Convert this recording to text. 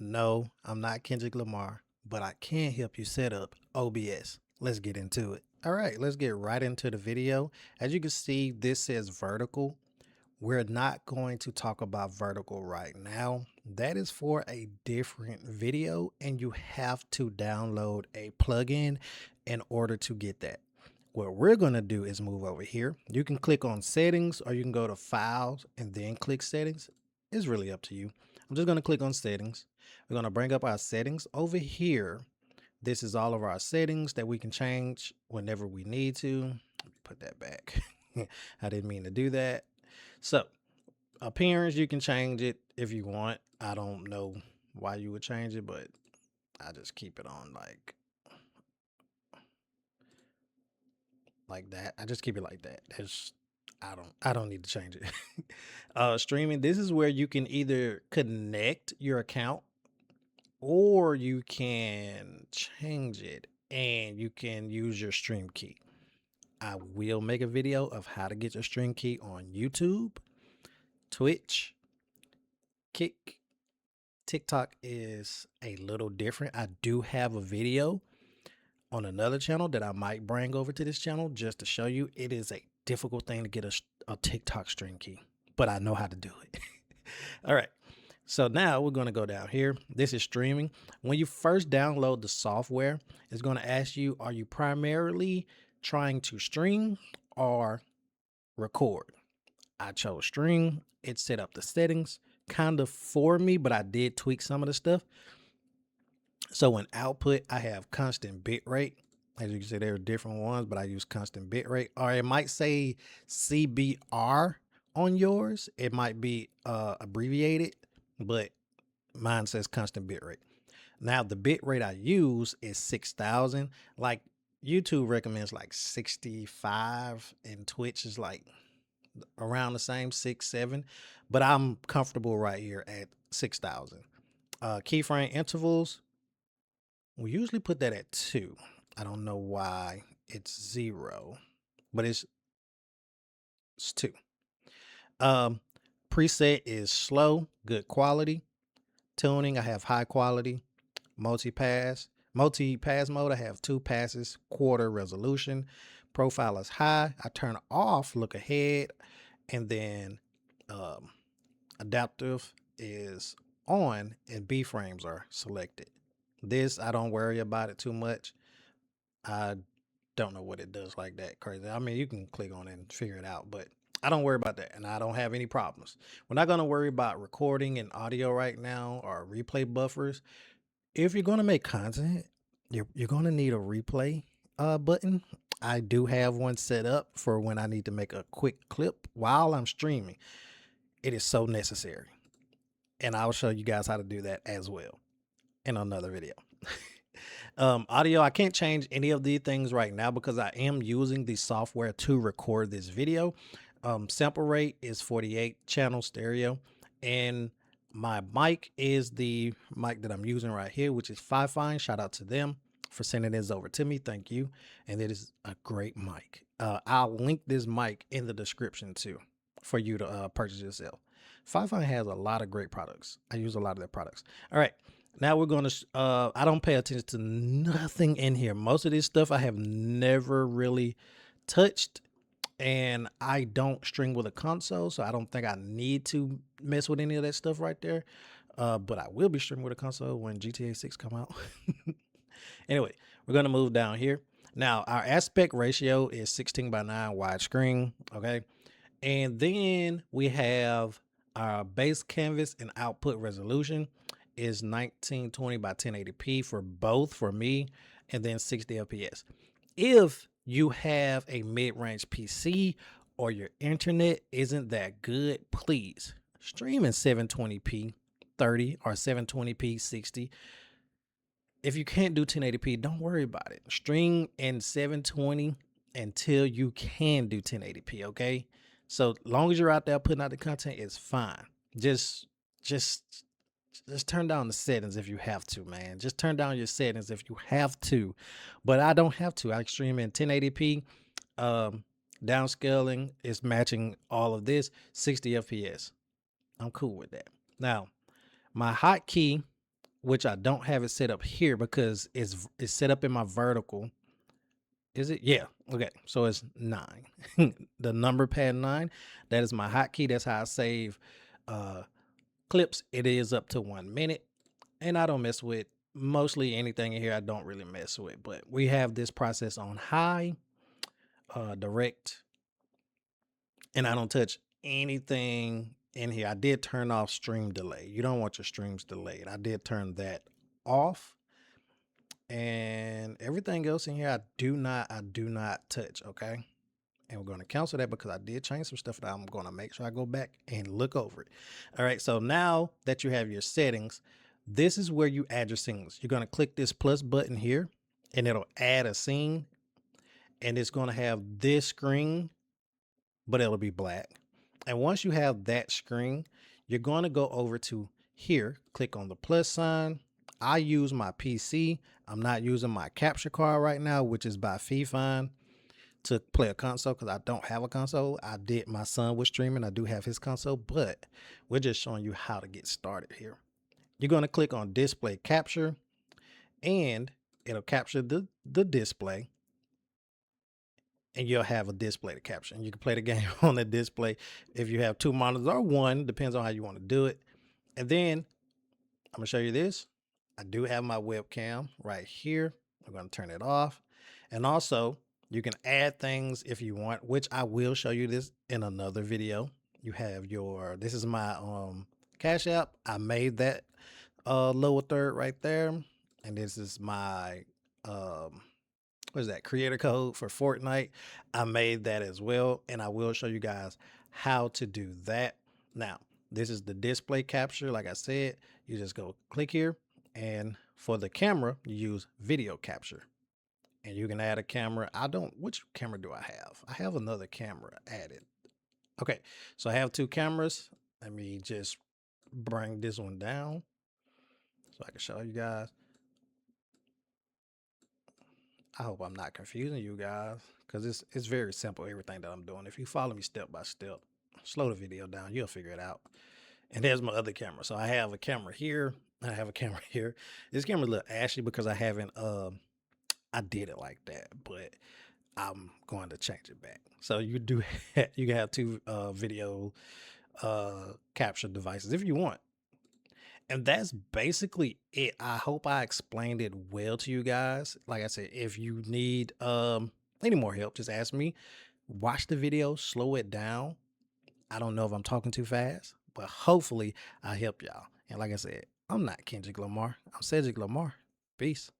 No, I'm not Kendrick Lamar, but I can help you set up OBS. Let's get into it. All right, let's get right into the video. As you can see, this says vertical. We're not going to talk about vertical right now. That is for a different video, and you have to download a plugin in order to get that. What we're going to do is move over here. You can click on settings, or you can go to files and then click settings. It's really up to you. I'm just going to click on settings. We're going to bring up our settings over here. This is all of our settings that we can change whenever we need to. Let me put that back. I didn't mean to do that. So appearance, you can change it if you want. I don't know why you would change it, but I just keep it on like that. I just keep it like that. I don't need to change it. Streaming, this is where you can either connect your account or you can change it and you can use your stream key. I will make a video of how to get your stream key on YouTube, Twitch, Kick. TikTok is a little different. I do have a video on another channel that I might bring over to this channel just to show you. It is a difficult thing to get a TikTok stream key, but I know how to do it. All right. So now we're going to go down here. This is streaming. When you first download the software, it's going to ask you, are you primarily trying to stream or record? I chose stream. It set up the settings kind of for me, but I did tweak some of the stuff. So in output, I have constant bit rate. As you can see, there are different ones, but I use constant bit rate. Or it might say CBR on yours. It might be abbreviated, but mine says constant bit rate. Now the bit rate I use is 6,000. Like YouTube recommends like 65, and Twitch is like around the same 6, 7. But I'm comfortable right here at 6,000. Keyframe intervals, we usually put that at 2. I don't know why it's 0, but it's 2. Preset is slow, good quality. Tuning, I have high quality. Multi-pass mode, I have 2 passes, quarter resolution. Profile is high. I turn off look ahead, and then adaptive is on, and B frames are selected. This, I don't worry about it too much. I don't know what it does like that crazy. I mean, you can click on it and figure it out, but I don't worry about that, and I don't have any problems. We're not going to worry about recording and audio right now or replay buffers. If you're going to make content, you're going to need a replay button. I do have one set up for when I need to make a quick clip while I'm streaming. It is so necessary, and I'll show you guys how to do that as well in another video. Audio, I can't change any of these things right now because I am using the software to record this video. Sample rate is 48 channel stereo, and my mic is the mic that I'm using right here, which is Fifine. Shout out to them for sending this over to me. Thank you. And it is a great mic. I'll link this mic in the description too for you to purchase yourself. Fifine has a lot of great products. I use a lot of their products. All right. Now we're going to, I don't pay attention to nothing in here. Most of this stuff I have never really touched, and I don't string with a console, so I don't think I need to mess with any of that stuff right there. But I will be stringing with a console when GTA 6 come out. Anyway, we're going to move down here. Now, our aspect ratio is 16:9 widescreen, okay? And then we have our base canvas and output resolution is 1920 by 1080p for both, for me, and then 60 FPS. If you have a mid-range PC or your internet isn't that good, please stream in 720p 30 or 720p 60. If you can't do 1080p, don't worry about it. Stream in 720 until you can do 1080p, okay? So long as you're out there putting out the content, it's fine. Just turn down the settings if you have to, man. Just turn down your settings if you have to. But I don't have to. I stream in 1080p. Downscaling is matching all of this. 60 FPS. I'm cool with that. Now, my hotkey which I don't have it set up here because it's set up in my vertical. Is it? Yeah. Okay. So it's 9. The number pad 9. That is my hotkey. That's how I save clips. It is up to 1 minute. And I don't mess with mostly anything in here. I don't really mess with. But we have this process on high, direct, and I don't touch anything in here. I did turn off stream delay. You don't want your streams delayed. I did turn that off. And everything else in here, I do not touch. Okay. And we're going to cancel that because I did change some stuff that I'm going to make sure I go back and look over it. All right. So now that you have your settings, this is where you add your scenes. You're going to click this plus button here and it'll add a scene, and it's going to have this screen, but it'll be black. And once you have that screen, you're going to go over to here, click on the plus sign. I use my PC. I'm not using my capture card right now, which is by Fifine, to play a console because I don't have a console. My son was streaming. I do have his console, but we're just showing you how to get started here. You're going to click on display capture and it'll capture the display, and you'll have a display to capture. And you can play the game on the display if you have 2 monitors or 1, depends on how you want to do it. And then I'm going to show you this. I do have my webcam right here. I'm going to turn it off. And also, you can add things if you want, which I will show you this in another video. You have this is my Cash App. I made that lower third right there. And this is my what is that, creator code for Fortnite. I made that as well, and I will show you guys how to do that. Now, this is the display capture. Like I said, you just go click here, and for the camera, you use video capture. And you can add a camera. Which camera do I have? I have another camera added. Okay, so I have 2 cameras. Let me just bring this one down so I can show you guys. I hope I'm not confusing you guys, because it's very simple, everything that I'm doing. If you follow me step by step, slow the video down, you'll figure it out. And there's my other camera. So I have a camera here. I have a camera here. This camera's a little ashy because I haven't I did it like that, but I'm going to change it back. So you can have 2 video capture devices if you want. And that's basically it. I hope I explained it well to you guys. Like I said, if you need any more help, just ask me. Watch the video, slow it down. I don't know if I'm talking too fast, but hopefully I help y'all. And like I said, I'm not Kendrick Lamar. I'm Cedric Lamar. Peace.